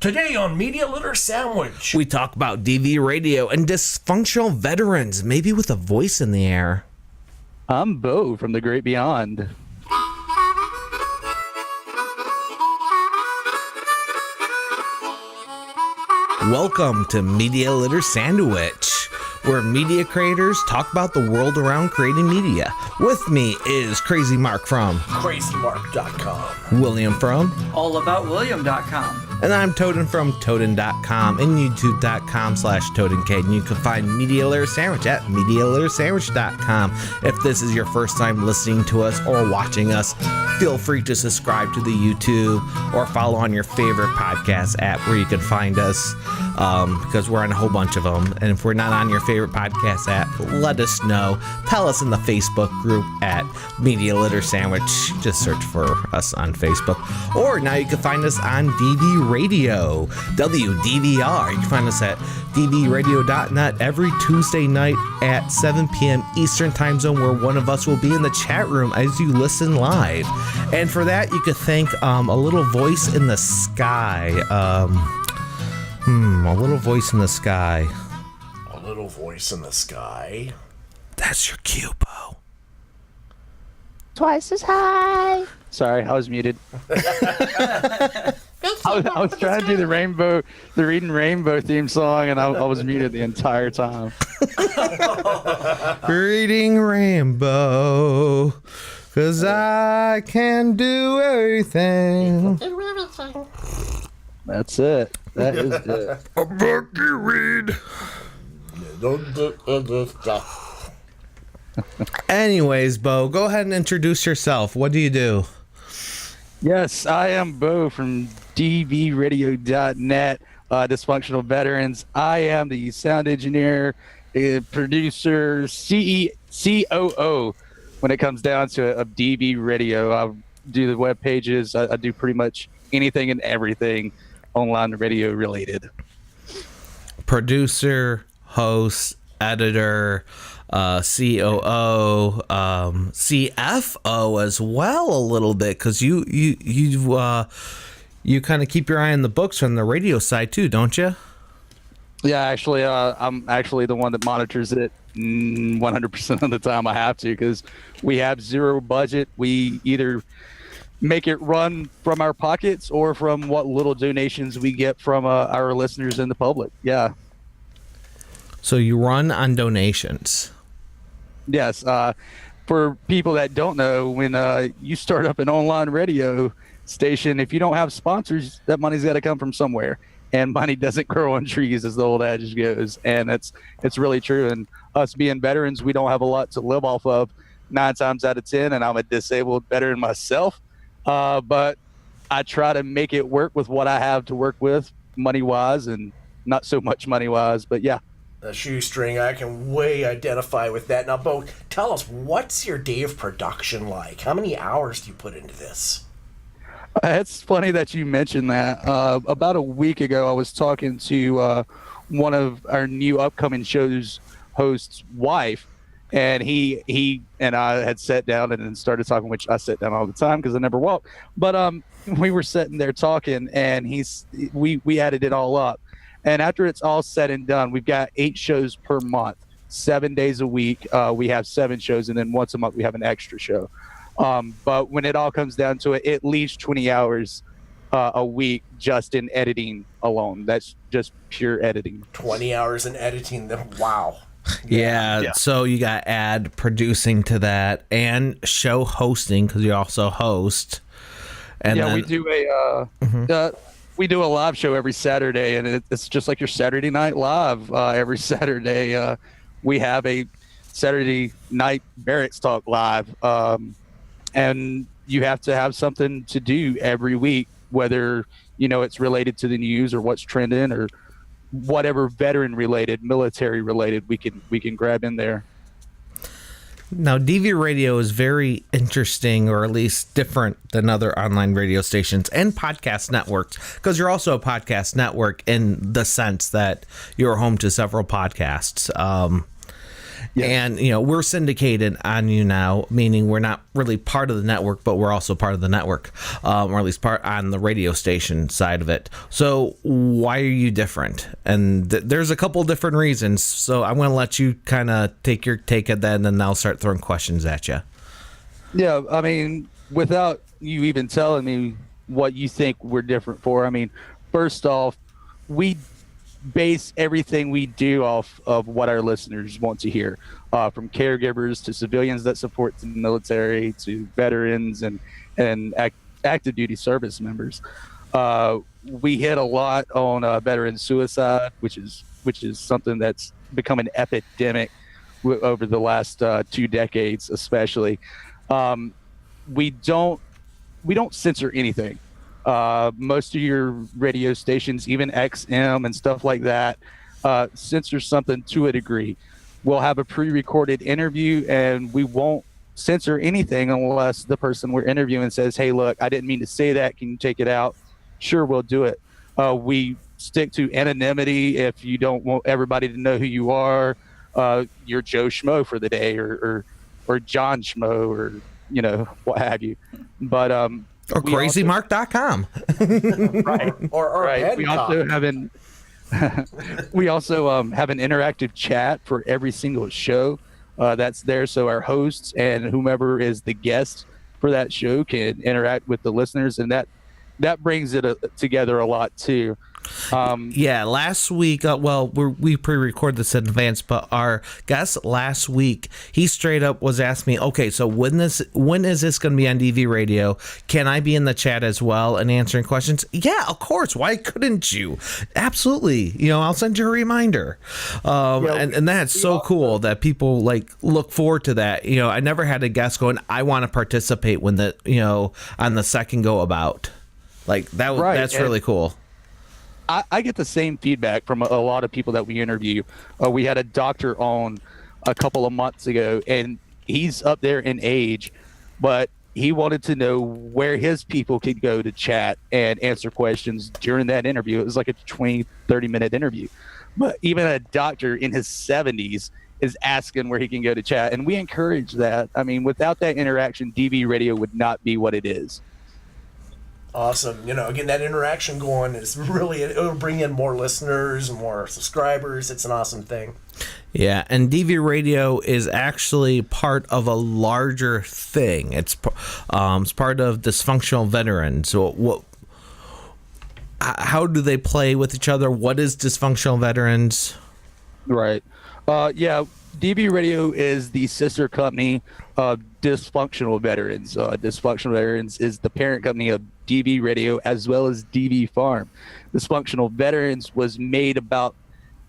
Today on Media Litter Sandwich, we talk about DV radio and dysfunctional veterans, maybe with a voice in the air. I'm Bo from the Great Beyond. Welcome to Media Litter Sandwich, where media creators talk about the world around creating media. With me is Crazy Mark from crazymark.com, William from allaboutwilliam.com, and I'm Toaden from Toaden.com and youtube.com/ToadenK. And you can find Media Litter Sandwich at MediaLitterSandwich.com. If this is your first time listening to us or watching us, feel free to subscribe to the YouTube or follow on your favorite podcast app where you can find us, because we're on a whole bunch of them. And if we're not on your favorite podcast app, let us know. Tell us in the Facebook group at Media Litter Sandwich. Just search for us on Facebook. Or now you can find us on DV Radio, WDVR. You can find us at dvradio.net every Tuesday night at 7 p.m. Eastern Time Zone, where one of us will be in the chat room as you listen live. And for that, you could thank a little voice in the sky. A little voice in the sky. A little voice in the sky. That's your cue, Bo. Twice as high. Sorry, I was muted. I was trying to do the Reading Rainbow theme song, and I was muted the entire time. Reading Rainbow, 'cause I can do everything. That's it. That is it. A book you read. Anyways, Bo, go ahead and introduce yourself. What do you do? Yes, I am Bo from dvradio.net, Dysfunctional Veterans. I am the sound engineer, producer, COO when it comes down to it of DV Radio. I do the web pages. I do pretty much anything and everything online radio related. Producer, host, editor, COO, CFO as well a little bit, because you kind of keep your eye on the books from the radio side too, don't you? Yeah, actually, I'm actually the one that monitors it 100% of the time. I have to, because we have zero budget. We either make it run from our pockets or from what little donations we get from our listeners and the public. Yeah. So you run on donations. Yes. For people that don't know, when you start up an online radio station, if you don't have sponsors, that money's got to come from somewhere. And money doesn't grow on trees, as the old adage goes. And it's really true. And us being veterans, we don't have a lot to live off of 9 times out of 10. And I'm a disabled veteran myself. But I try to make it work with what I have to work with money-wise, and not so much money-wise. But yeah. A shoestring, I can way identify with that. Now, Bo, tell us, what's your day of production like? How many hours do you put into this? It's funny that you mentioned that. About a week ago, I was talking to one of our new upcoming show's host's wife, and he and I had sat down and then started talking, which I sit down all the time because I never walk. But we were sitting there talking, and we added it all up. And after it's all said and done, we've got 8 shows per month, 7 days a week. We have 7 shows, and then once a month we have an extra show. But when it all comes down to it, at least 20 hours a week just in editing alone. That's just pure editing. 20 hours in editing. Wow. Yeah. So you got ad producing to that and show hosting, because you also host. And then, we do we do a live show every Saturday, and it's just like your Saturday Night Live. Every Saturday, we have a Saturday night Barracks Talk live, and you have to have something to do every week, whether it's related to the news or what's trending or whatever veteran related, military related, we can grab in there. Now, DV Radio is very interesting, or at least different than other online radio stations and podcast networks, because you're also a podcast network in the sense that you're home to several podcasts. And, we're syndicated on you now, meaning we're not really part of the network, but we're also part of the network, or at least part on the radio station side of it. So why are you different? And there's a couple different reasons. So I'm going to let you kind of take your take at that, and then I'll start throwing questions at you. Yeah, I mean, without you even telling me what you think we're different for, I mean, first off, we base everything we do off of what our listeners want to hear, from caregivers to civilians that support the military to veterans and active duty service members. We hit a lot on veteran suicide, which is something that's become an epidemic over the last 2 decades, especially. We don't censor anything. Most of your radio stations, even XM and stuff like that, censor something to a degree. We'll have a pre-recorded interview, and we won't censor anything unless the person we're interviewing says, "Hey, look, I didn't mean to say that. Can you take it out?" Sure, we'll do it. We stick to anonymity. If you don't want everybody to know who you are, you're Joe Schmo for the day, or John Schmo, or what have you. But or crazymark.com. Right. Or right. We also have an interactive chat for every single show that's there, so our hosts and whomever is the guest for that show can interact with the listeners, and that brings it together a lot too. Last week, we pre-recorded this in advance, but our guest last week, he straight up was asking me, okay, so when is this going to be on DV radio? Can I be in the chat as well and answering questions? Yeah, of course. Why couldn't you? Absolutely. I'll send you a reminder. And that's so cool that people look forward to that. I never had a guest going, I want to participate when on the second go about. That's really cool. I get the same feedback from a lot of people that we interview. We had a doctor on a couple of months ago, and he's up there in age, but he wanted to know where his people could go to chat and answer questions during that interview. It was like a 20, 30-minute interview. But even a doctor in his 70s is asking where he can go to chat, and we encourage that. I mean, without that interaction, DV radio would not be what it is. Awesome. Again, that interaction going is really, it'll bring in more listeners, more subscribers. It's an awesome thing. Yeah, and DV Radio is actually part of a larger thing. It's part of Dysfunctional Veterans. So how do they play with each other? What is Dysfunctional Veterans? Right. DV Radio is the sister company of Dysfunctional Veterans. Dysfunctional Veterans is the parent company of DV Radio as well as DV Farm. Dysfunctional Veterans was made about,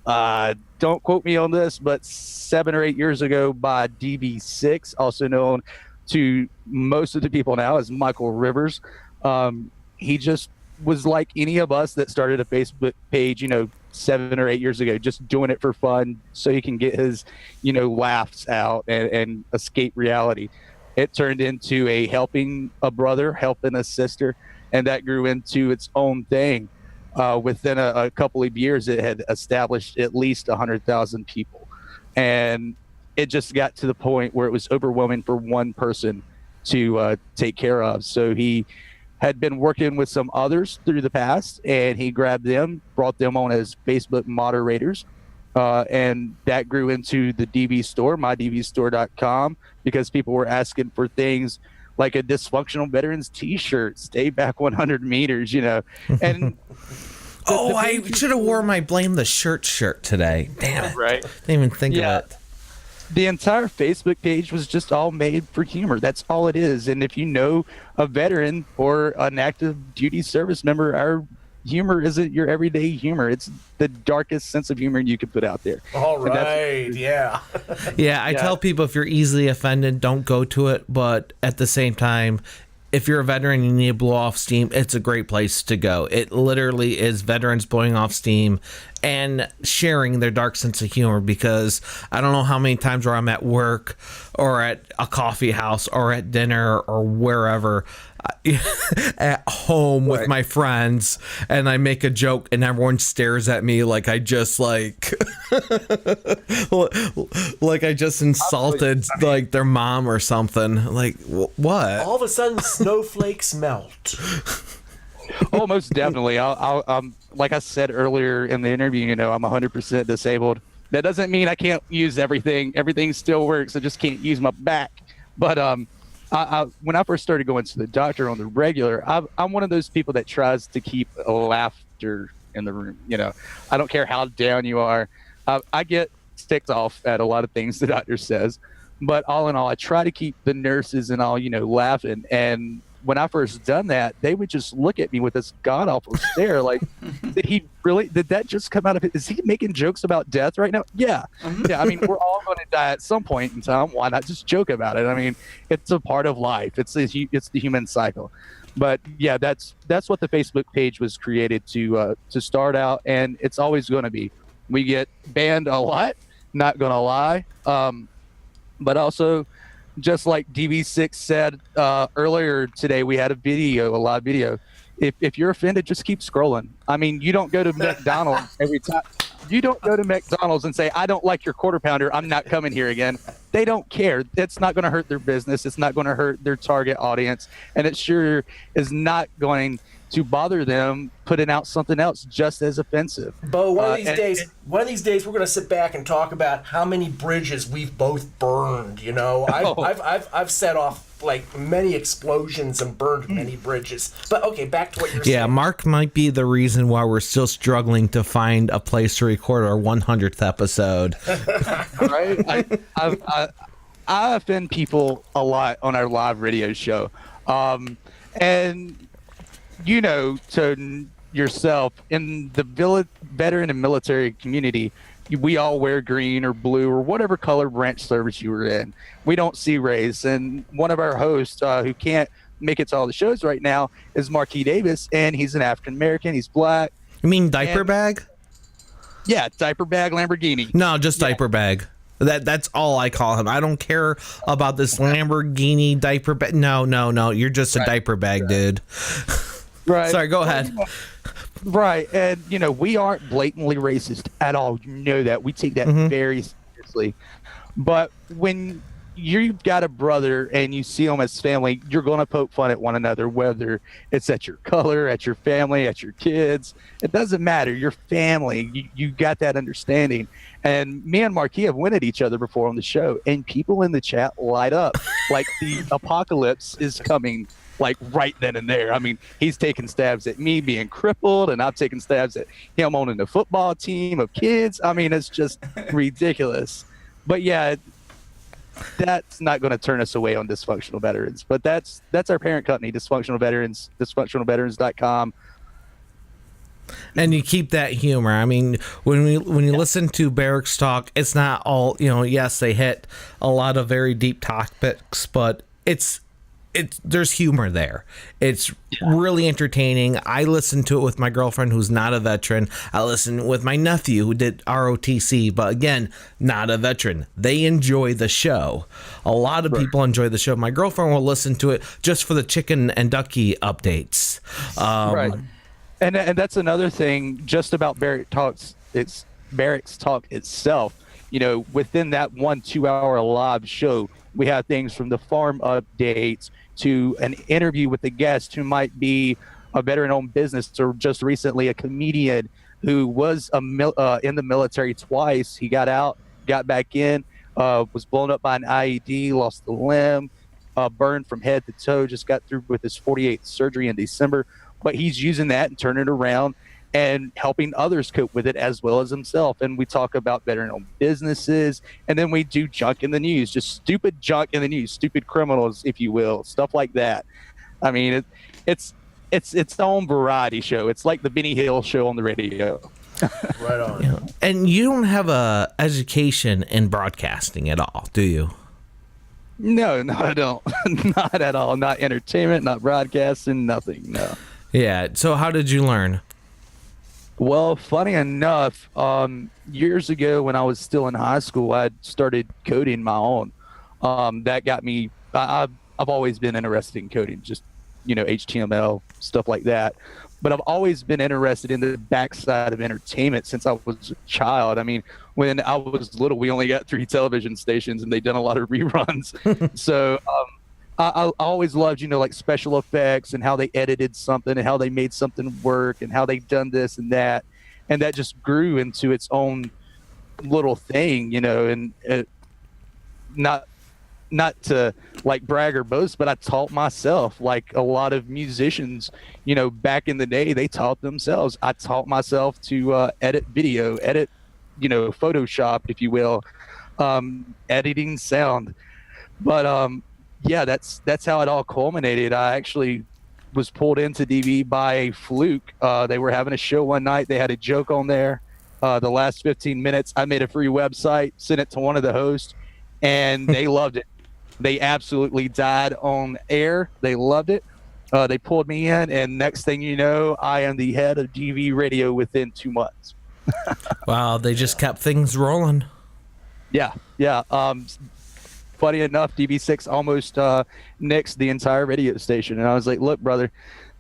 don't quote me on this, but 7 or 8 years ago by DV6, also known to most of the people now as Michael Rivers. He just was like any of us that started a Facebook page, 7 or 8 years ago, just doing it for fun so he can get his, laughs out and escape reality. It turned into helping a brother, helping a sister, and that grew into its own thing. Within a couple of years, it had established at least 100,000 people. And it just got to the point where it was overwhelming for one person to take care of. So he had been working with some others through the past, and he grabbed them, brought them on as Facebook moderators. And that grew into the DV store, mydvstore.com, because people were asking for things like a Dysfunctional Veterans t-shirt, stay back 100 meters, and I should have wore my Blame the Shirt today. Damn it. Right. Didn't even think of it. The entire Facebook page was just all made for humor. That's all it is. And if you know a veteran or an active duty service member, our humor isn't your everyday humor. It's the darkest sense of humor you could put out there. All right. Yeah. I tell people, if you're easily offended, don't go to it. But at the same time, if you're a veteran and you need to blow off steam, it's a great place to go. It literally is veterans blowing off steam and sharing their dark sense of humor, because I don't know how many times where I'm at work or at a coffee house or at dinner or wherever, at home with my friends, and I make a joke and everyone stares at me like I just like like I just insulted like their mom or something. Like what? All of a sudden, snowflakes melt. Oh, most definitely. I'll like I said earlier in the interview, you know, I'm 100% disabled. That doesn't mean I can't use everything. Everything still works. I just can't use my back. But when I first started going to the doctor on the regular, I'm one of those people that tries to keep laughter in the room. You know, I don't care how down you are. I get ticked off at a lot of things the doctor says, but all in all, I try to keep the nurses and all, you know, laughing. And when I first done that, they would just look at me with this god awful stare. Like, did that just come out of it? Is he making jokes about death right now? Yeah. Yeah. I mean, we're all going to die at some point in time. Why not just joke about it? I mean, it's a part of life. It's the human cycle. But yeah, that's what the Facebook page was created to start out. And it's always going to be. We get banned a lot, not going to lie. But also, just like DB6 said earlier today, we had a live video. If you're offended, just keep scrolling. I mean, you don't go to McDonald's every time. You don't go to McDonald's and say, I don't like your quarter pounder, I'm not coming here again. They don't care. It's not going to hurt their business. It's not going to hurt their target audience. And it sure is not going to bother them putting out something else just as offensive. Bo, one of these days, we're going to sit back and talk about how many bridges we've both burned. You know, I've set off like many explosions and burned many bridges. But okay, back to what you're saying. Yeah, Mark might be the reason why we're still struggling to find a place to record our 100th episode. Right? I offend people a lot on our live radio show. And you know, to yourself, in the veteran and military community, we all wear green or blue or whatever color branch service you were in. We don't see race. And one of our hosts who can't make it to all the shows right now is Marquis Davis, and he's an African American. He's black. You mean diaper bag? Yeah, diaper bag Lamborghini. No, just diaper bag. That's all I call him. I don't care about this Lamborghini diaper bag. No. You're just a diaper bag, dude. Right. Sorry, go ahead. Right. And, you know, we aren't blatantly racist at all. You know that. We take that very seriously. But when you've got a brother and you see them as family, you're going to poke fun at one another, whether it's at your color, at your family, at your kids. It doesn't matter. You're family. You got that understanding. And me and Marquis have went at each other before on the show, and people in the chat light up like the apocalypse is coming. Like right then and there. I mean, he's taking stabs at me being crippled, and I've taken stabs at him owning the football team of kids. I mean, it's just ridiculous. But yeah, that's not going to turn us away on Dysfunctional Veterans. But that's our parent company, Dysfunctional Veterans, dysfunctionalveterans.com. And you keep that humor. I mean, when you listen to Barracks Talk, it's not all, you know, yes, they hit a lot of very deep topics, but there's humor there. It's really entertaining. I listen to it with my girlfriend who's not a veteran. I listen with my nephew who did ROTC, but again, not a veteran. They enjoy the show. A lot of people enjoy the show. My girlfriend will listen to it just for the chicken and ducky updates. Right. And that's another thing just about Barracks Talk itself. You know, within that 1-2 hour live show, we have things from the farm updates to an interview with a guest who might be a veteran-owned business or just recently a comedian who was in the military twice. He got out, got back in, was blown up by an IED, lost a limb, burned from head to toe, just got through with his 48th surgery in December. But he's using that and turning it around and helping others cope with it as well as himself. And we talk about veteran-owned businesses, and then we do junk in the news, just stupid junk in the news, stupid criminals, if you will, stuff like that. I mean, it's its own variety show. It's like the Benny Hill show on the radio. Right on. Yeah. And you don't have a education in broadcasting at all, do you? No, I don't. Not at all. Not entertainment, not broadcasting, nothing. No. Yeah. So how did you learn? Well, funny enough, years ago when I was still in high school, I started coding my own. That got me. I've always been interested in coding, just HTML, stuff like that. But I've always been interested in the backside of entertainment since I was a child. I mean, when I was little, we only got 3 television stations and they done a lot of reruns. So I always loved, like special effects and how they edited something and how they made something work and how they done this and that. And that just grew into its own little thing, and not to like brag or boast, but I taught myself, like a lot of musicians, back in the day, they taught themselves. I taught myself to edit video, edit, Photoshop, if you will, editing sound. But yeah, that's how it all culminated. I actually was pulled into DV by a fluke. They were having a show one night. They had a joke on there. The last 15 minutes, I made a free website, sent it to one of the hosts, and they loved it. They absolutely died on air. They loved it. They pulled me in, and next thing you know, I am the head of DV Radio within 2 months. Wow, they just kept things rolling. Yeah. Funny enough, DV6 almost nixed the entire radio station, and I was like, "Look, brother,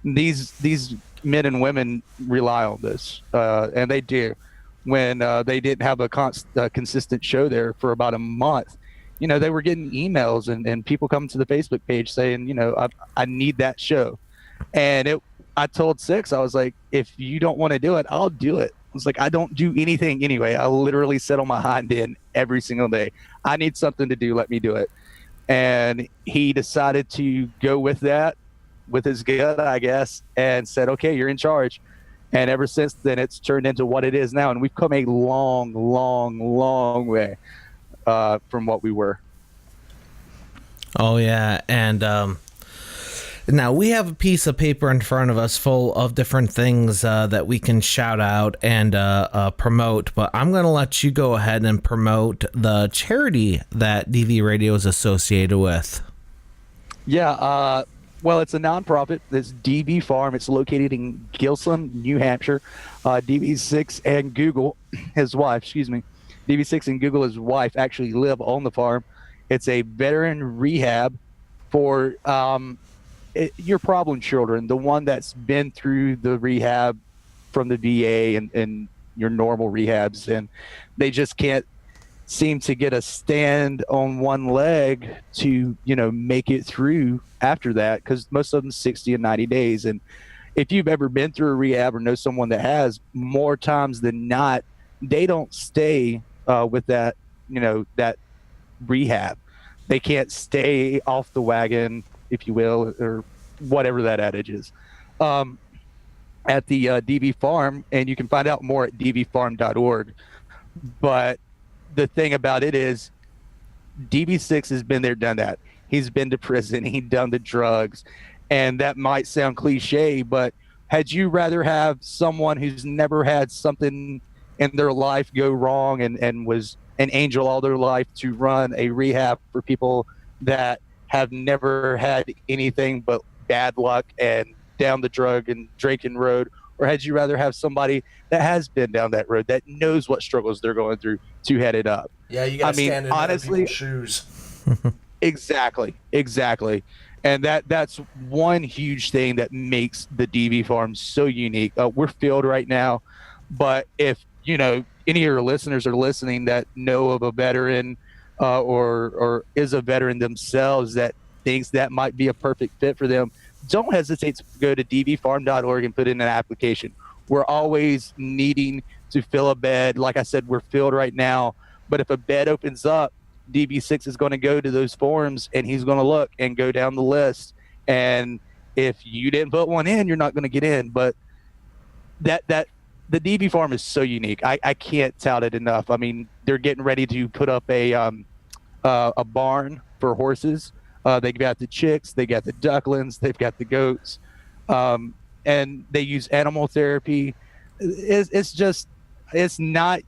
these men and women rely on this, and they do." When they didn't have a consistent show there for about a month, they were getting emails and people coming to the Facebook page saying, I need that show. And I told Six, I was like, if you don't want to do it, I'll do it. I was like, I don't do anything anyway. I literally sit on my hind end every single day. I need something to do. Let me do it. And he decided to go with that, with his gut, I guess, and said, okay, you're in charge. And ever since then, it's turned into what it is now. And we've come a long, long, long way from what we were. Oh, yeah. And now we have a piece of paper in front of us full of different things that we can shout out and promote. But I'm going to let you go ahead and promote the charity that DV Radio is associated with. Yeah. Well, it's a nonprofit. It's DV Farm. It's located in Gilsum, New Hampshire. DV6 and Google, his wife, DV6 and Google, his wife, actually live on the farm. It's a veteran rehab for your problem children, the one that's been through the rehab from the VA and your normal rehabs, and they just can't seem to get a stand on one leg to make it through after that, because most of them 60 and 90 days. And if you've ever been through a rehab or know someone that has, more times than not, they don't stay with that that rehab. They can't stay off the wagon, if you will, or whatever that adage is, at the DV Farm. And you can find out more at dvfarm.org. But the thing about it is, DV6 has been there, done that. He's been to prison. He's done the drugs. And that might sound cliche, but had you rather have someone who's never had something in their life go wrong and was an angel all their life to run a rehab for people that have never had anything but bad luck and down the drug and drinking road? Or had you rather have somebody that has been down that road, that knows what struggles they're going through, to head it up? Yeah, you got to stand in other people's shoes. Exactly. And that's one huge thing that makes the DV Farm so unique. We're filled right now, but if any of your listeners are listening that know of a veteran or is a veteran themselves that thinks that might be a perfect fit for them, don't hesitate to go to dvfarm.org and put in an application. We're always needing to fill a bed. Like I said, we're filled right now, but if a bed opens up, DV6 is going to go to those forums and he's going to look and go down the list. And if you didn't put one in, you're not going to get in. But that the DV Farm is so unique. I can't tout it enough. I mean, they're getting ready to put up a barn for horses. They got the chicks, they got the ducklings, they've got the goats, and they use animal therapy. It's not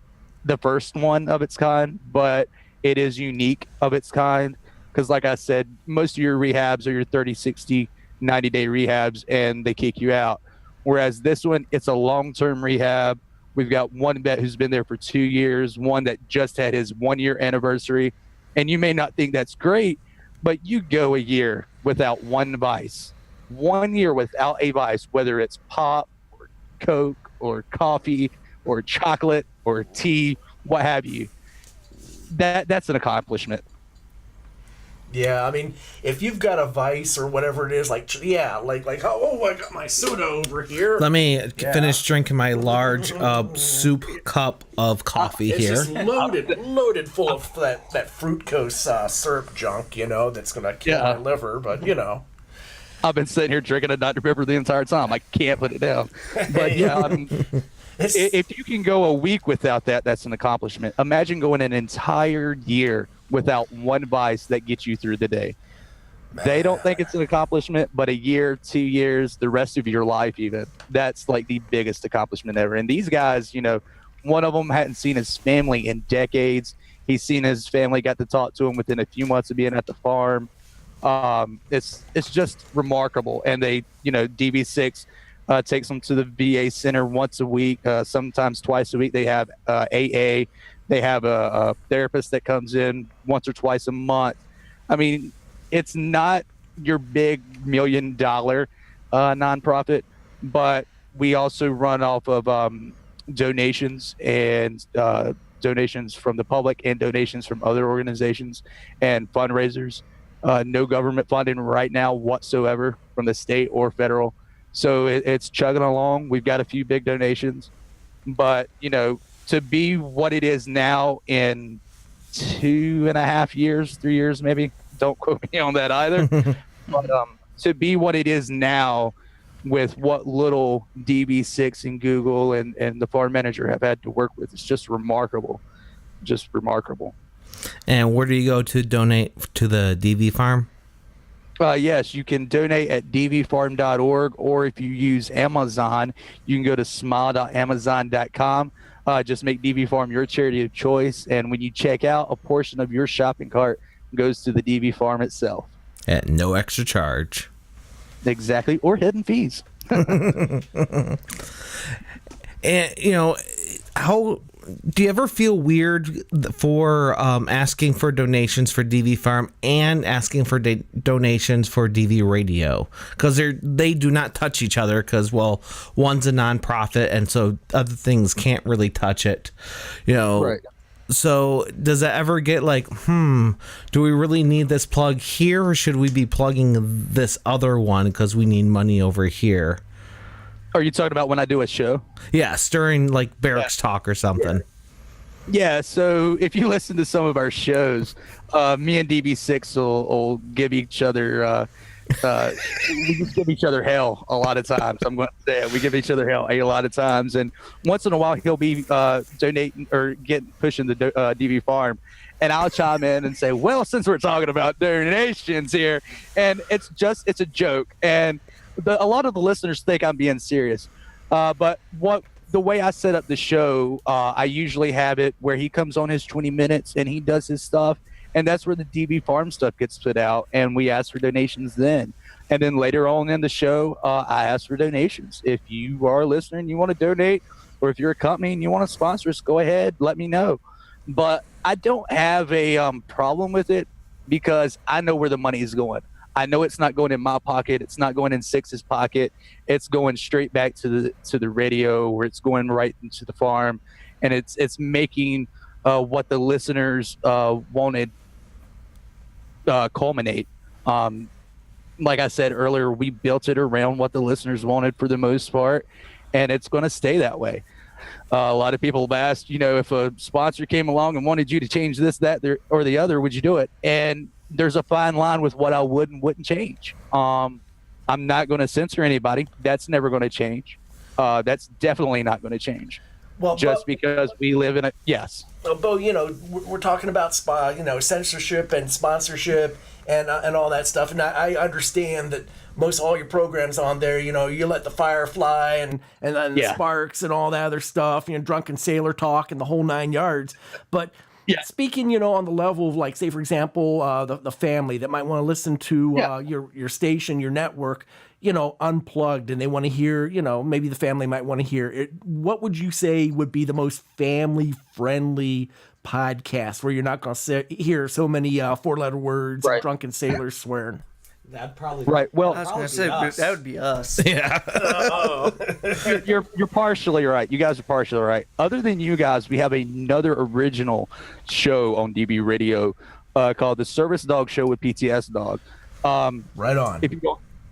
the first one of its kind, but it is unique of its kind, because like I said, most of your rehabs are your 30, 60, 90-day rehabs, and they kick you out. Whereas this one, it's a long-term rehab. We've got one vet who's been there for 2 years, one that just had his 1-year anniversary. And you may not think that's great, but you go a year without one vice. 1 year without a vice, whether it's pop or Coke or coffee or chocolate or tea, what have you, that's an accomplishment. Yeah, I mean, if you've got a vice or whatever it is, like oh, I got my soda over here. Let me finish drinking my large soup cup of coffee here. It's just loaded full of that fructose syrup junk, that's gonna kill my liver. But I've been sitting here drinking a Dr. Pepper the entire time. I can't put it down. But I mean, if you can go a week without that, that's an accomplishment. Imagine going an entire year without one vice that gets you through the day. They don't think it's an accomplishment, but a year, 2 years, the rest of your life even, that's like the biggest accomplishment ever. And these guys, one of them hadn't seen his family in decades. He's seen his family, got to talk to him within a few months of being at the farm. It's just remarkable. And they, DB6 takes them to the VA center once a week, sometimes twice a week. They have AA. They have a therapist that comes in once or twice a month. I mean, it's not your big $1 million nonprofit, but we also run off of donations and donations from the public and donations from other organizations and fundraisers. No government funding right now whatsoever from the state or federal. So it's chugging along. We've got a few big donations, but to be what it is now in 2.5 years, 3 years, maybe, don't quote me on that either. But to be what it is now with what little DB6 and Google and the farm manager have had to work with, it's just remarkable. Just remarkable. And where do you go to donate to the DV farm? Yes, you can donate at dvfarm.org, or if you use Amazon, you can go to smile.amazon.com. Just make DV Farm your charity of choice, and when you check out, a portion of your shopping cart goes to the DV Farm itself. At no extra charge. Exactly, or hidden fees. And, how do you ever feel weird for asking for donations for DV Farm and asking for donations for DV Radio? Because they do not touch each other because, well, one's a nonprofit and so other things can't really touch it. Right. So does that ever get like, do we really need this plug here or should we be plugging this other one because we need money over here? Are you talking about when I do a show? Yes, during like Barracks Talk or something. Yeah, so if you listen to some of our shows, me and DB6 will give each other we just give each other hell a lot of times. I'm going to say it. We give each other hell a lot of times, and once in a while he'll be donating or pushing the DV Farm, and I'll chime in and say, well, since we're talking about donations here, and it's a joke, and a lot of the listeners think I'm being serious, but the way I set up the show, I usually have it where he comes on his 20 minutes and he does his stuff, and that's where the DB Farm stuff gets put out, and we ask for donations then. And then later on in the show, I ask for donations. If you are a listener and you want to donate, or if you're a company and you want to sponsor us, go ahead, let me know. But I don't have a problem with it because I know where the money is going. I know it's not going in my pocket. It's not going in Six's pocket. It's going straight back to the radio, where it's going right into the farm, and it's making what the listeners wanted culminate. Like I said earlier, we built it around what the listeners wanted for the most part, and it's going to stay that way. A lot of people have asked, if a sponsor came along and wanted you to change this, that, or the other, would you do it? And there's a fine line with what I would and wouldn't change. I'm not going to censor anybody. That's never going to change. That's definitely not going to change. Well, because we live in a yes. Bo, we're talking about censorship and sponsorship and all that stuff, and I understand that most all your programs on there, you let the fire fly and the sparks and all that other stuff, drunken sailor talk and the whole 9 yards, but. Yeah. Speaking, on the level of, like, say, for example, the family that might want to listen to your station, your network, unplugged, and they want to hear, maybe the family might want to hear it. What would you say would be the most family-friendly podcast where you're not going to hear so many four-letter words, drunken sailors swearing? That'd probably Right. Well, I was going to say us. that would be us. Yeah. you're partially right. You guys are partially right. Other than you guys, we have another original show on DB Radio called the Service Dog Show with PTS Dog. Right on.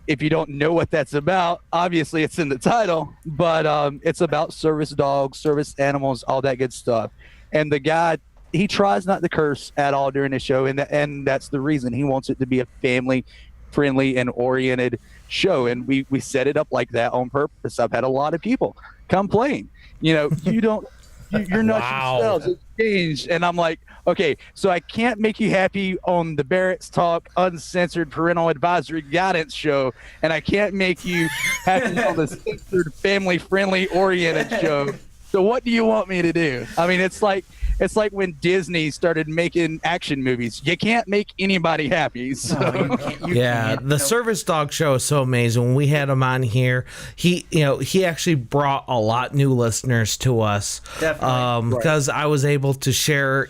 If you don't know what that's about, obviously it's in the title, but it's about service dogs, service animals, all that good stuff. And the guy, he tries not to curse at all during the show, and that's the reason. He wants it to be a family-friendly and oriented show, and we set it up like that on purpose. I've had a lot of people complain, you're not yourselves, it's changed. And I'm like, okay, so I can't make you happy on the Barracks Talk uncensored parental advisory guidance show, and I can't make you happy on the censored family-friendly oriented show. So what do you want me to do? I mean, it's like when Disney started making action movies. You can't make anybody happy. So. The Service Dog Show is so amazing. When we had him on here, he actually brought a lot new listeners to us. Definitely. Because I was able to share,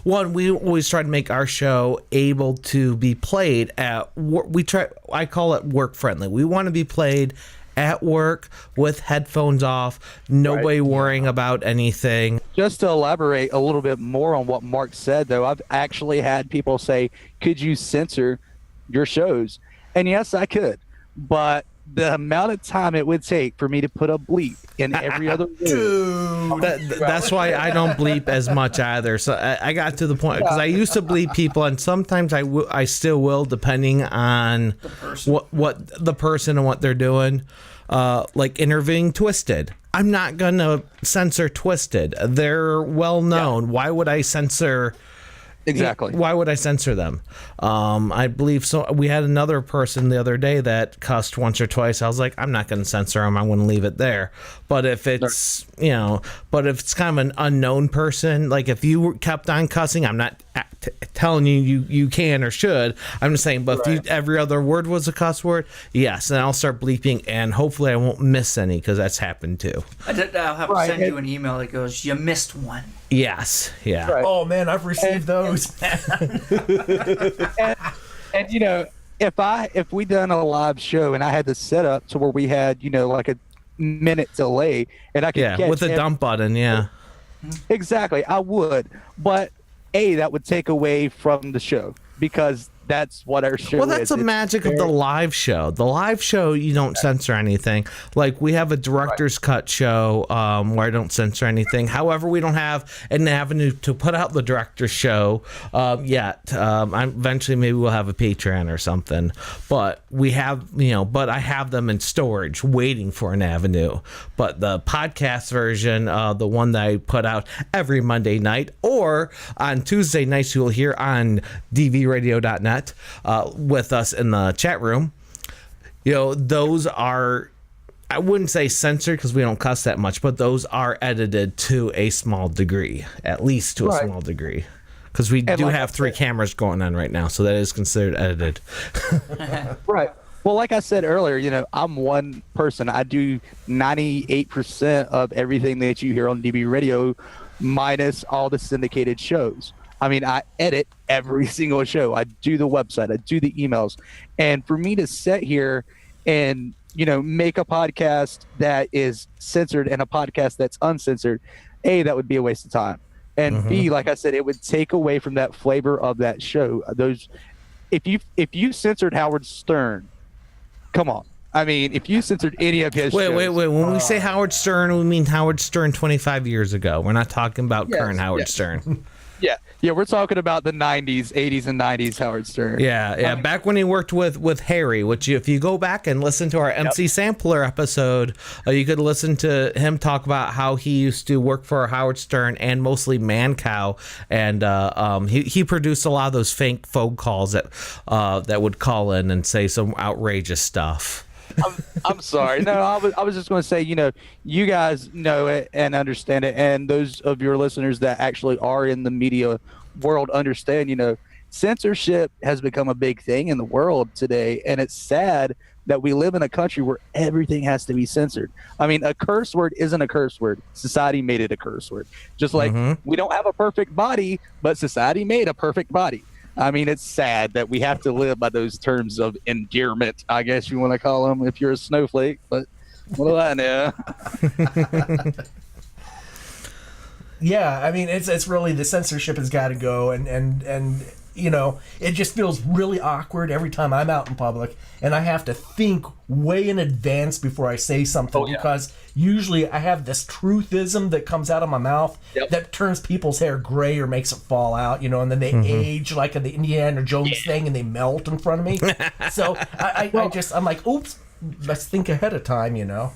one, we always try to make our show able to be played at work. I call it work friendly. We want to be played at work with headphones off, nobody worrying about anything. Just to elaborate a little bit more on what Mark said, though, I've actually had people say, could you censor your shows? And yes, I could, but the amount of time it would take for me to put a bleep in every other word. That's why I don't bleep as much either. So I got to the point, because I used to bleep people, and sometimes I still will, depending on what the person and what they're doing. Like interviewing Twisted. I'm not going to censor Twisted. They're well known. Why would I censor... Exactly. Why would I censor them? I believe so. We had another person the other day that cussed once or twice. I was like, I'm not going to censor them. I'm going to leave it there. But if it's, but if it's kind of an unknown person, like if you kept on cussing, I'm not telling you can or should. I'm just saying, but if every other word was a cuss word, yes, and I'll start bleeping, and hopefully I won't miss any, because that's happened too. I'll have to send you an email that goes, you missed one. Yes, yeah. Right. Oh man, I've received those. and if we done a live show and I had the setup to where we had like a minute delay, and I could catch with a dump button, exactly, I would, but that would take away from the show, because that's what our show is. Well, that's the magic of the live show. The live show, you don't censor anything. Like, we have a director's cut show where I don't censor anything. However, we don't have an avenue to put out the director's show yet. Eventually, maybe we'll have a Patreon or something. But we have, but I have them in storage waiting for an avenue. But the podcast version, the one that I put out every Monday night, or on Tuesday nights, you'll hear on dvradio.net. With us in the chat room, those are, I wouldn't say censored because we don't cuss that much, but those are edited to a small degree, at least to a small degree, because we do have 3 cameras going on right now, so that is considered edited. Right. Well, like I said earlier, I'm one person. I do 98% of everything that you hear on DB Radio, minus all the syndicated shows. I mean, I edit every single show. I do the website. I do the emails. And for me to sit here and, make a podcast that is censored and a podcast that's uncensored, A, that would be a waste of time. And B, like I said, it would take away from that flavor of that show. If you censored Howard Stern, come on. I mean, if you censored any of his shows. Wait. When we say Howard Stern, we mean Howard Stern 25 years ago. We're not talking about current Howard Stern. Yeah, we're talking about the 90s, 80s, and 90s Howard Stern. Yeah. Back when he worked with Harry, which if you go back and listen to our MC Sampler episode, you could listen to him talk about how he used to work for Howard Stern and mostly Man Cow, and he produced a lot of those fake phone calls that would call in and say some outrageous stuff. I'm sorry. No, I was just going to say, you guys know it and understand it, and those of your listeners that actually are in the media world understand, censorship has become a big thing in the world today, and it's sad that we live in a country where everything has to be censored. I mean, a curse word isn't a curse word. Society made it a curse word. Just like we don't have a perfect body, but society made a perfect body. I mean, it's sad that we have to live by those terms of endearment, I guess you want to call them if you're a snowflake, but what do I know? Yeah, I mean, it's really, the censorship has got to go, and you know, it just feels really awkward every time I'm out in public, and I have to think way in advance before I say something, because usually I have this truthism that comes out of my mouth that turns people's hair gray or makes it fall out, you know, and then they age like in the Indiana Jones thing, and they melt in front of me. So I'm like, oops, let's think ahead of time, you know.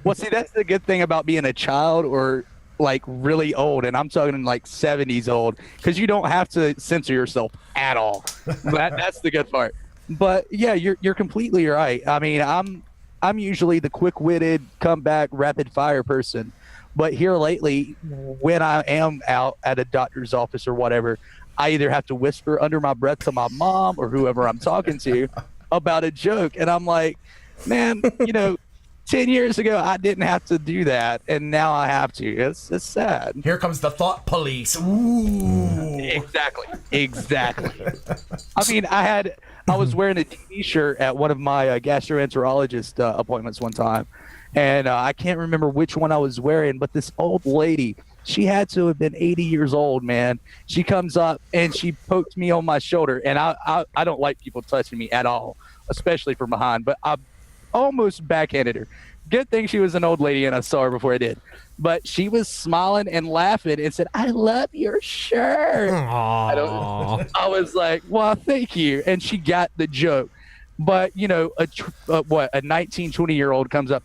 Well, see, that's the good thing about being a child or like really old, and I'm talking like 70s old, because you don't have to censor yourself at all. That's the good part. But yeah, you're completely right. I mean, I'm usually the quick-witted, comeback, rapid-fire person, but here lately, when I am out at a doctor's office or whatever, I either have to whisper under my breath to my mom or whoever I'm talking to about a joke, and I'm like, man, you know, 10 years ago, I didn't have to do that, and now I have to. It's sad. Here comes the thought police. Ooh. Exactly. I mean, I was wearing a T-shirt at one of my gastroenterologist appointments one time, and I can't remember which one I was wearing, but this old lady, she had to have been 80 years old, man. She comes up, and she poked me on my shoulder, and I don't like people touching me at all, especially from behind, but I almost backhanded her. Good thing she was an old lady and I saw her before I did. But she was smiling and laughing and said, "I love your shirt." I was like, well, thank you. And she got the joke. But, you know, a 19, 20-year-old comes up,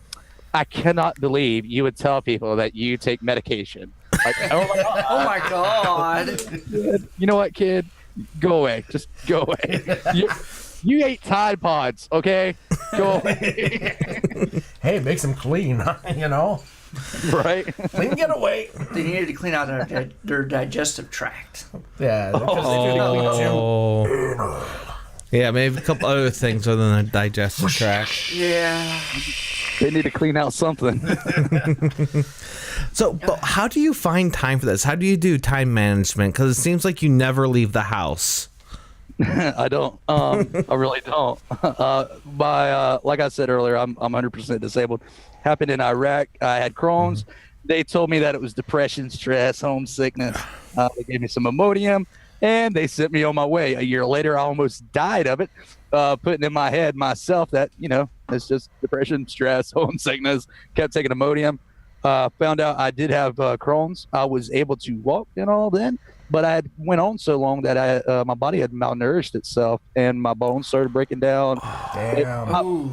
"I cannot believe you would tell people that you take medication." Like, oh my God. You know what, kid? Go away. Just go away. You ate Tide Pods, okay? Go away. Hey, it makes them clean, you know? Right? Clean, get away. They needed to clean out their digestive tract. Yeah. Yeah, maybe a couple other things other than a digestive tract. Yeah. They need to clean out something. So, but how do you find time for this? How do you do time management? Because it seems like you never leave the house. I don't. I really don't. Like I said earlier, I'm 100% disabled. Happened in Iraq. I had Crohn's. They told me that it was depression, stress, homesickness. They gave me some Imodium, and they sent me on my way. A year later, I almost died of it, putting in my head myself that, you know, it's just depression, stress, homesickness. Kept taking Imodium. Found out I did have Crohn's. I was able to walk and all then. But I had went on so long that my body had malnourished itself, and my bones started breaking down. Damn.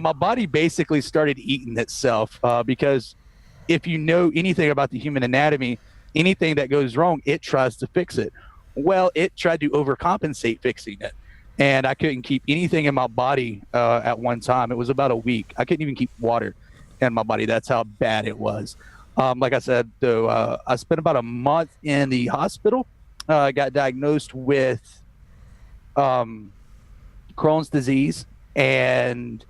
My body basically started eating itself because if you know anything about the human anatomy, anything that goes wrong, it tries to fix it. Well, it tried to overcompensate fixing it, and I couldn't keep anything in my body at one time. It was about a week. I couldn't even keep water in my body. That's how bad it was. Like I said, though, I spent about a month in the hospital. I got diagnosed with Crohn's disease, and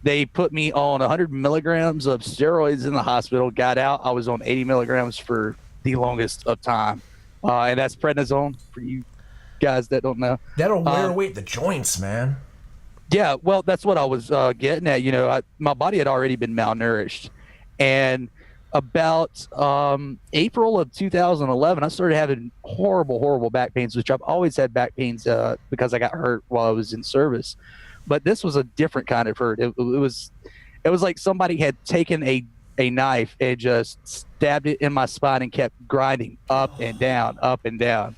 they put me on 100 milligrams of steroids in the hospital. Got out. I was on 80 milligrams for the longest of time. And that's prednisone for you guys that don't know. That'll wear away the joints, man. Yeah, well, that's what I was getting at. You know, my body had already been malnourished. And about April of 2011, I started having horrible back pains, which I've always had back pains because I got hurt while I was in service. But this was a different kind of hurt. It was like somebody had taken a knife and just stabbed it in my spine and kept grinding up and down, up and down.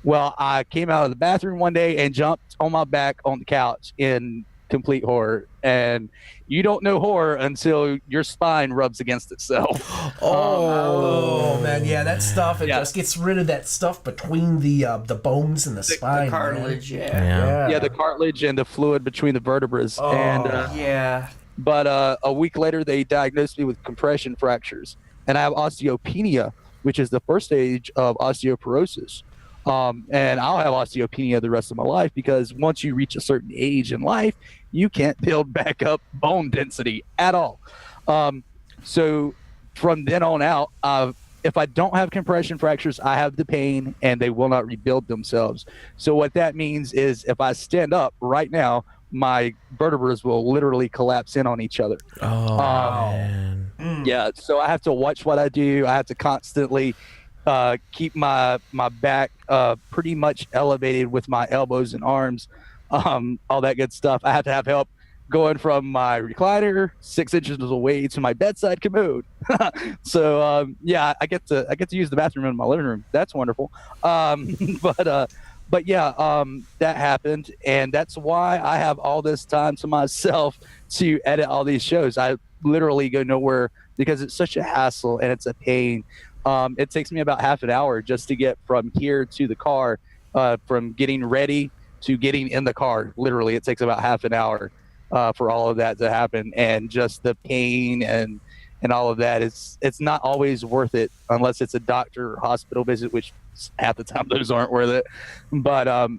Well, I came out of the bathroom one day and jumped on my back on the couch in complete horror. And you don't know horror until your spine rubs against itself. Oh man, yeah, that stuff. It just gets rid of that stuff between the bones and the spine. The cartilage, yeah, the cartilage and the fluid between the vertebrae. But a week later, they diagnosed me with compression fractures, and I have osteopenia, which is the first stage of osteoporosis. And I'll have osteopenia the rest of my life because once you reach a certain age in life, you can't build back up bone density at all. So from then on out, if I don't have compression fractures, I have the pain and they will not rebuild themselves. So what that means is if I stand up right now, my vertebrae will literally collapse in on each other. Oh, man. Yeah, so I have to watch what I do. I have to constantly keep my back pretty much elevated with my elbows and arms, all that good stuff. I have to have help going from my recliner 6 inches away to my bedside commode. So yeah, I get to use the bathroom in my living room. That's wonderful. But yeah, that happened, and that's why I have all this time to myself to edit all these shows. I literally go nowhere because it's such a hassle and it's a pain. It takes me about half an hour just to get from here to the car, from getting ready to getting in the car. Literally, it takes about half an hour for all of that to happen, and just the pain and all of that. It's not always worth it unless it's a doctor or hospital visit, which half the time those aren't worth it. But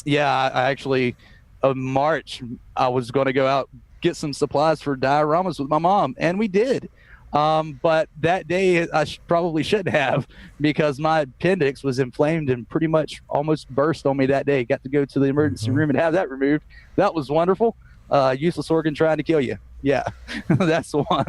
yeah, I actually March I was going to go out get some supplies for dioramas with my mom, and we did. But that day I probably shouldn't have, because my appendix was inflamed and pretty much almost burst on me that day. Got to go to the emergency room and have that removed. That was wonderful. Useless organ trying to kill you. Yeah, that's the one.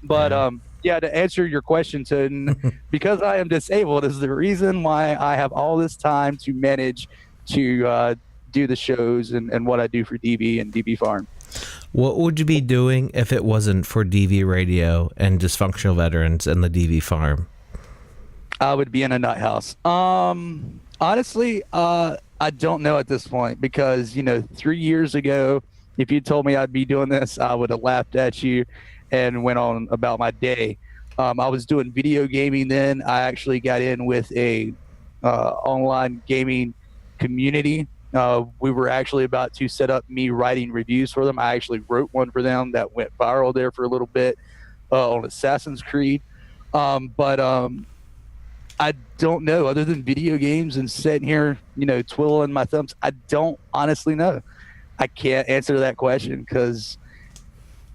But yeah, to answer your question, Toaden, because I am disabled is the reason why I have all this time to manage to do the shows and what I do for DV and DV Farm. What would you be doing if it wasn't for DV Radio and Dysfunctional Veterans and the DV Farm? I would be in a nut house. Honestly, I don't know at this point, because 3 years ago, if you told me I'd be doing this, I would have laughed at you and went on about my day. I was doing video gaming then. I actually got in with a online gaming community. We were actually about to set up me writing reviews for them. I actually wrote one for them that went viral there for a little bit on Assassin's Creed. But I don't know, other than video games and sitting here, twiddling my thumbs. I don't honestly know. I can't answer that question because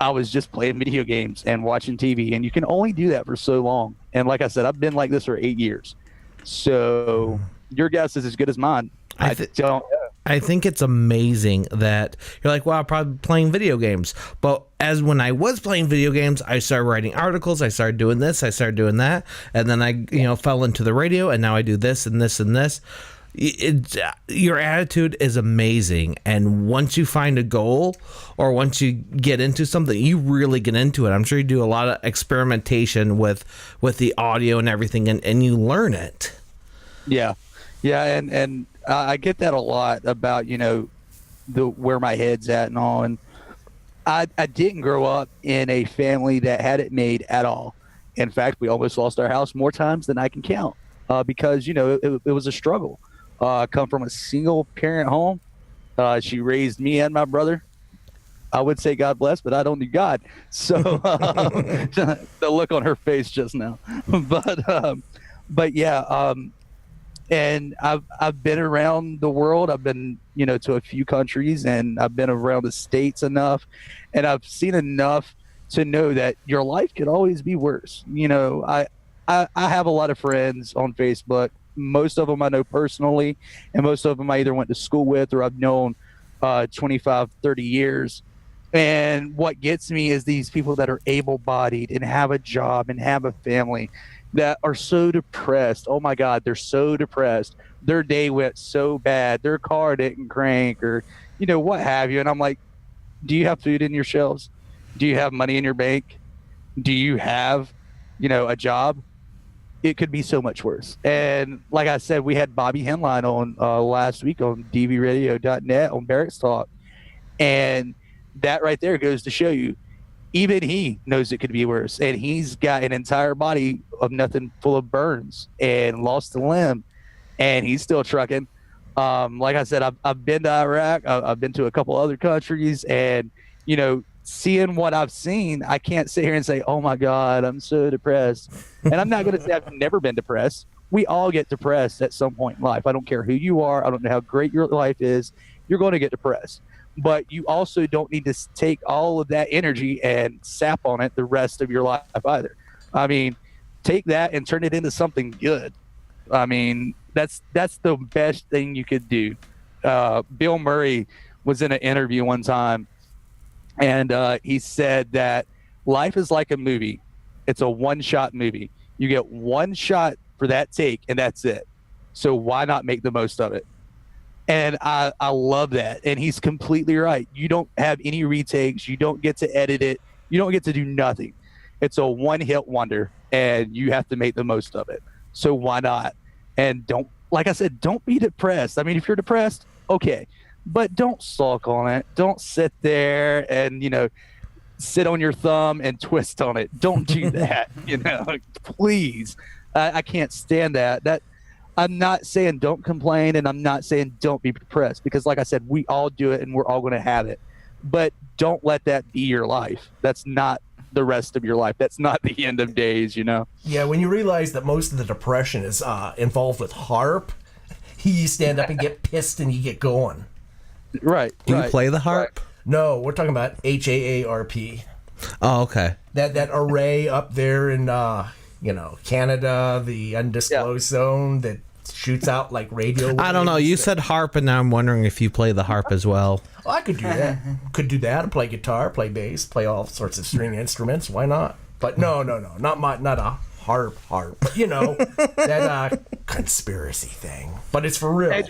I was just playing video games and watching TV, and you can only do that for so long. And like I said, I've been like this for 8 years. So your guess is as good as mine. I don't know. I think it's amazing that you're like, well, I'm probably playing video games. But as when I was playing video games, I started writing articles. I started doing this. I started doing that. And then I, fell into the radio, and now I do this and this and this. Your attitude is amazing. And once you find a goal, or once you get into something, you really get into it. I'm sure you do a lot of experimentation with the audio and everything, and you learn it. Yeah. And I get that a lot about, where my head's at and all. And I didn't grow up in a family that had it made at all. In fact, we almost lost our house more times than I can count, because, it was a struggle. I come from a single parent home. She raised me and my brother. I would say God bless, but I don't need God. So the look on her face just now. But yeah, and I've been around the world. I've been, to a few countries, and I've been around the States enough, and I've seen enough to know that your life could always be worse. I have a lot of friends on Facebook. Most of them I know personally, and most of them I either went to school with or I've known 25, 30 years. And what gets me is these people that are able-bodied and have a job and have a family that are so depressed. Oh my God, they're so depressed. Their day went so bad. Their car didn't crank, or, what have you. And I'm like, do you have food in your shelves? Do you have money in your bank? Do you have, a job? It could be so much worse. And like I said, we had Bobby Henline on last week on dvradio.net on Barracks Talk. And that right there goes to show you, even he knows it could be worse. And he's got an entire body of nothing, full of burns, and lost a limb, and he's still trucking. Like I said, I've been to Iraq. I've been to a couple other countries, and, seeing what I've seen, I can't sit here and say, oh my God, I'm so depressed. And I'm not going to say I've never been depressed. We all get depressed at some point in life. I don't care who you are. I don't know how great your life is. You're going to get depressed. But you also don't need to take all of that energy and sap on it the rest of your life either. I mean, take that and turn it into something good. I mean, that's the best thing you could do. Bill Murray was in an interview one time, and he said that life is like a movie. It's a one-shot movie. You get one shot for that take, and that's it. So why not make the most of it? And I love that. And he's completely right. You don't have any retakes. You don't get to edit it. You don't get to do nothing. It's a one-hit wonder, and you have to make the most of it. So why not? And don't, like I said, don't be depressed. I mean, if you're depressed, okay, but don't sulk on it. Don't sit there and, sit on your thumb and twist on it. Don't do that, please. I can't stand that. I'm not saying don't complain, and I'm not saying don't be depressed, because like I said, we all do it and we're all going to have it. But don't let that be your life. That's not the rest of your life. That's not the end of days, Yeah, when you realize that most of the depression is involved with harp, you stand up and get pissed and you get going. Right. Do you play the harp? Right. No, we're talking about HAARP. Oh, okay. That array up there in Canada, the undisclosed zone that shoots out like radio waves. I don't know. You said harp, and now I'm wondering if you play the harp as well. I could do that. Could do that. Play guitar, play bass, play all sorts of string instruments. Why not? But no, not a harp. But that conspiracy thing. But it's for real.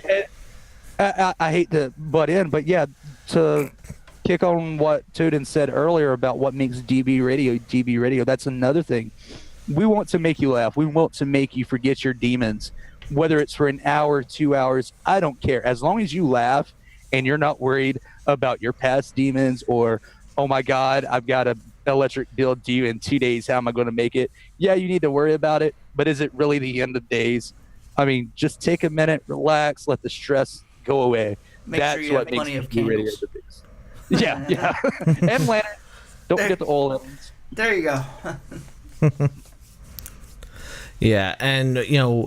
I hate to butt in, but yeah, to kick on what Toaden said earlier about what makes DB radio, that's another thing. We want to make you laugh. We want to make you forget your demons, whether it's for an hour, 2 hours. I don't care. As long as you laugh and you're not worried about your past demons or, oh my God, I've got an electric bill due in 2 days. How am I going to make it? Yeah, you need to worry about it, but is it really the end of days? I mean, just take a minute, relax, let the stress go away. That's sure you what have plenty of candles. Yeah. And lantern. Don't forget the oil lanterns. There you go. Yeah, and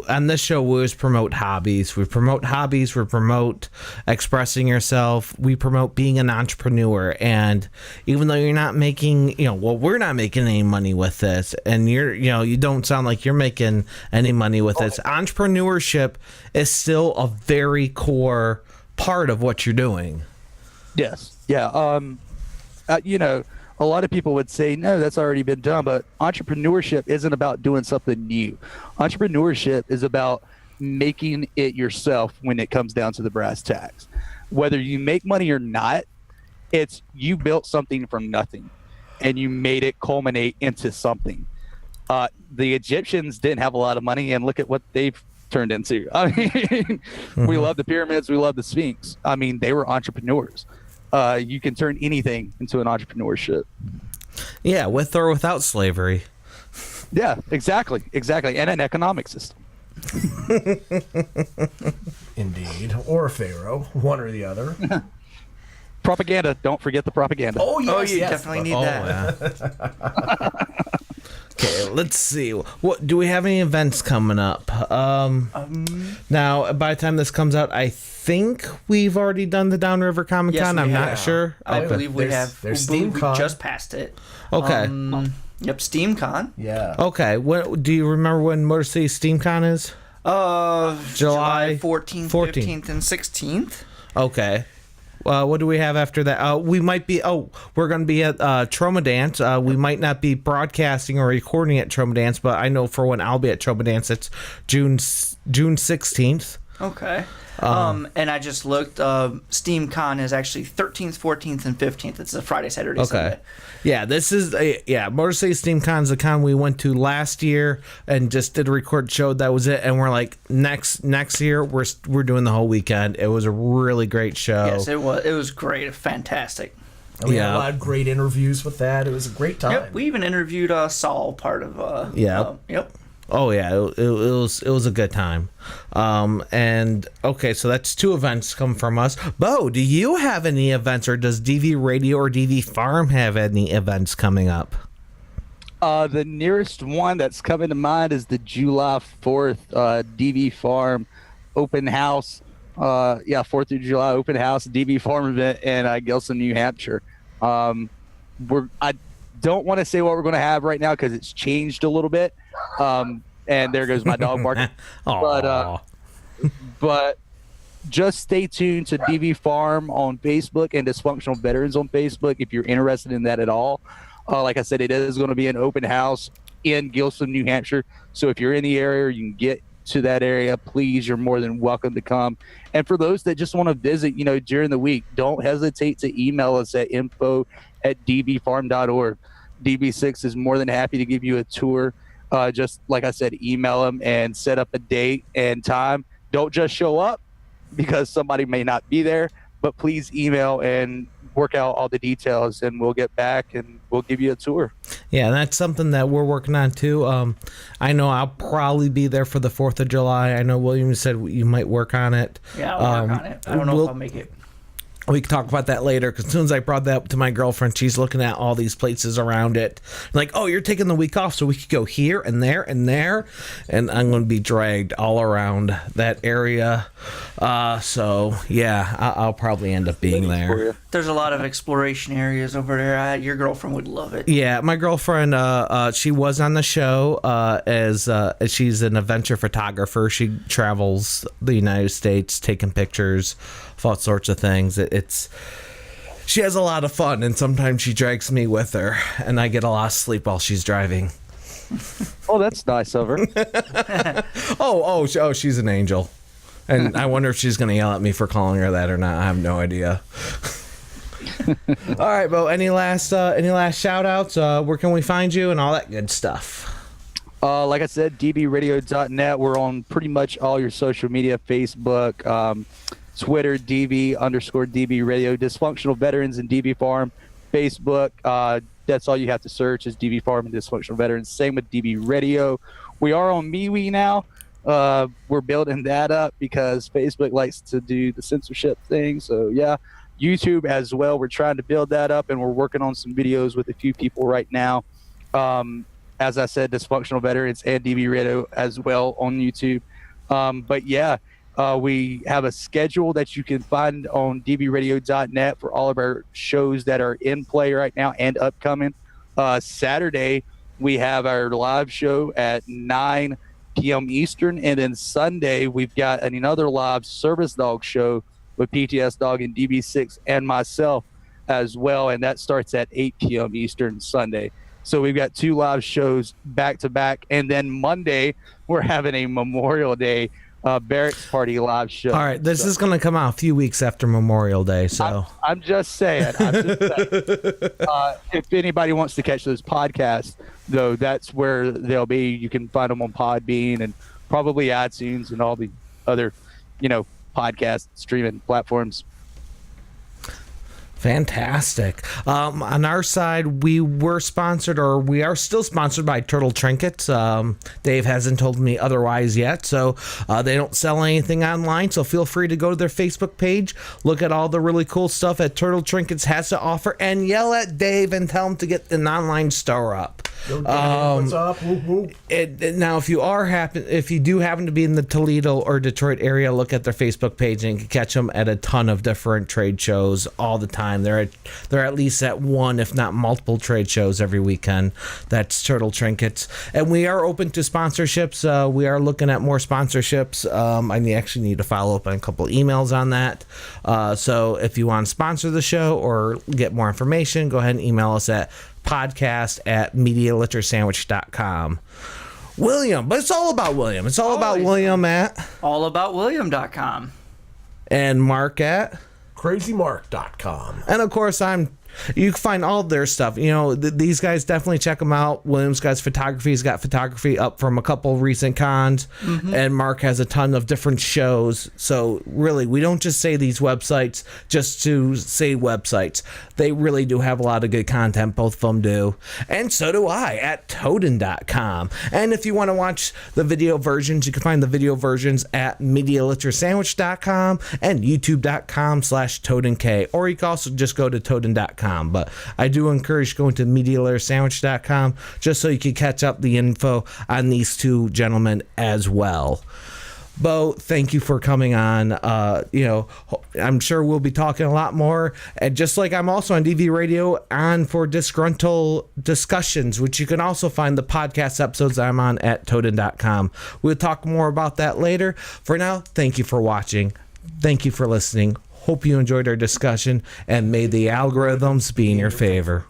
on this show we always promote hobbies. We promote expressing yourself. We promote being an entrepreneur. And even though you're not making, we're not making any money with this, and you don't sound like you're making any money with this. Entrepreneurship is still a very core part of what you're doing. Yes. Yeah. A lot of people would say, no, that's already been done, but entrepreneurship isn't about doing something new. Entrepreneurship is about making it yourself when it comes down to the brass tacks. Whether you make money or not, it's you built something from nothing and you made it culminate into something. The Egyptians didn't have a lot of money, and look at what they've turned into. I mean, we love the pyramids, we love the Sphinx. I mean, they were entrepreneurs. You can turn anything into an entrepreneurship. Yeah, with or without slavery. Yeah, exactly. And an economic system. Indeed. Or a pharaoh, one or the other. Propaganda. Don't forget the propaganda. Oh, yes, you definitely need that. Yeah. Okay, let's see. What do we have any events coming up? Now, by the time this comes out, I think we've already done the Downriver Comic Con. I'm not sure. I believe we have. There's We SteamCon. just passed it. Okay. Yep, SteamCon. Yeah. Okay. What do you remember when Motor City SteamCon is? July 14th, 15th, and 16th. Okay. What do we have after that? We might be. We're going to be at Trauma Dance. We might not be broadcasting or recording at Trauma Dance, but I know for when I'll be at Trauma Dance, it's June 16th. Okay. And I just looked. SteamCon is actually 13th, 14th, and 15th. It's a Friday, Saturday, Sunday. Yeah, this is Motor City SteamCon is the con we went to last year and just did a record show. That was it, and we're like next year we're doing the whole weekend. It was a really great show. Yes, it was. It was great, fantastic. And we had a lot of great interviews with that. It was a great time. Yep, we even interviewed Saul, part of. Yep. Oh yeah, it was a good time. And okay, so that's two events come from us. Bo, do you have any events, or does DV Radio or DV Farm have any events coming up? The nearest one that's coming to mind is the July 4th DV Farm open house. 4th of July open house DV Farm event in Gilson, New Hampshire. I don't want to say what we're going to have right now because it's changed a little bit. And there goes my dog barking. But just stay tuned to DV Farm on Facebook and Dysfunctional Veterans on Facebook if you're interested in that at all. Like I said, it is going to be an open house in Gilsum, New Hampshire. So if you're in the area or you can get to that area, please, you're more than welcome to come. And for those that just want to visit, during the week, don't hesitate to email us at info@dvfarm.org. DB6 is more than happy to give you a tour. Just like I said, email them and set up a date and time. Don't just show up because somebody may not be there, but please email and work out all the details, and we'll get back and we'll give you a tour. Yeah, that's something that we're working on too. I know I'll probably be there for the 4th of July. I know William said you might work on it. Yeah, I'll work on it. I don't know if I'll make it. We can talk about that later, because as soon as I brought that up to my girlfriend, she's looking at all these places around it. Like, oh, you're taking the week off, so we could go here and there and there. And I'm going to be dragged all around that area. So, yeah, I'll probably end up being there. There's a lot of exploration areas over there. Your girlfriend would love it. Yeah, my girlfriend, she was on the show as she's an adventure photographer. She travels the United States taking pictures of all sorts of things. She has a lot of fun, and sometimes she drags me with her, and I get a lot of sleep while she's driving. Oh, that's nice of her. She's an angel. And I wonder if she's going to yell at me for calling her that or not. I have no idea. All right, Bo, any last shout outs? Where can we find you and all that good stuff? Like I said, dbradio.net. We're on pretty much all your social media, Facebook, Twitter, DV_DB Radio, Dysfunctional Veterans and DV Farm, Facebook. That's all you have to search is DV Farm and Dysfunctional Veterans. Same with DV Radio. We are on MeWe now. We're building that up because Facebook likes to do the censorship thing. So, yeah. YouTube as well. We're trying to build that up, and we're working on some videos with a few people right now. As I said, Dysfunctional Veterans and DV Radio as well on YouTube. But yeah, we have a schedule that you can find on dbradio.net for all of our shows that are in play right now and upcoming. Saturday, we have our live show at 9 p.m. Eastern, and then Sunday, we've got another live service dog show with PTS Dog and DB6 and myself as well, and that starts at 8 p.m. Eastern Sunday. So we've got 2 live shows back to back, and then Monday we're having a Memorial Day Barracks Party live show. All right, this is going to come out a few weeks after Memorial Day, so I'm just saying. If anybody wants to catch those podcasts, though, that's where they'll be. You can find them on Podbean and probably iTunes and all the other, podcast streaming platforms. Fantastic. On our side, we were sponsored, or we are still sponsored by Turtle Trinkets. Dave hasn't told me otherwise yet, so they don't sell anything online, so feel free to go to their Facebook page, look at all the really cool stuff that Turtle Trinkets has to offer, and yell at Dave and tell him to get an online store up. What's up? Woo-hoo. Now, if you do happen to be in the Toledo or Detroit area, look at their Facebook page, and you can catch them at a ton of different trade shows all the time. They're at least at one, if not multiple, trade shows every weekend. That's Turtle Trinkets, and we are open to sponsorships. We are looking at more sponsorships. I actually need to follow up on a couple emails on that. So if you want to sponsor the show or get more information, go ahead and email us at podcast@MediaLiteraSandwich.com. William, but it's all about William. It's all about William at allaboutwilliam.com. and Mark at crazymark.com. And of course, you can find all of their stuff. These guys, definitely check them out. William's got photography. He's got photography up from a couple recent cons. Mm-hmm. And Mark has a ton of different shows. So really, we don't just say these websites just to say websites. They really do have a lot of good content. Both of them do. And so do I at Toaden.com. And if you want to watch the video versions, you can find the video versions at MediaLiteraSandwich.com and YouTube.com/ToadenK. Or you can also just go to Toaden.com. But I do encourage going to MediaLiteraSandwich.com just so you can catch up the info on these two gentlemen as well. Bo, thank you for coming on. I'm sure we'll be talking a lot more. And just like I'm also on DV Radio on for Disgruntled Discussions, which you can also find the podcast episodes I'm on at Toaden.com. We'll talk more about that later. For now, thank you for watching. Thank you for listening. Hope you enjoyed our discussion, and may the algorithms be in your favor.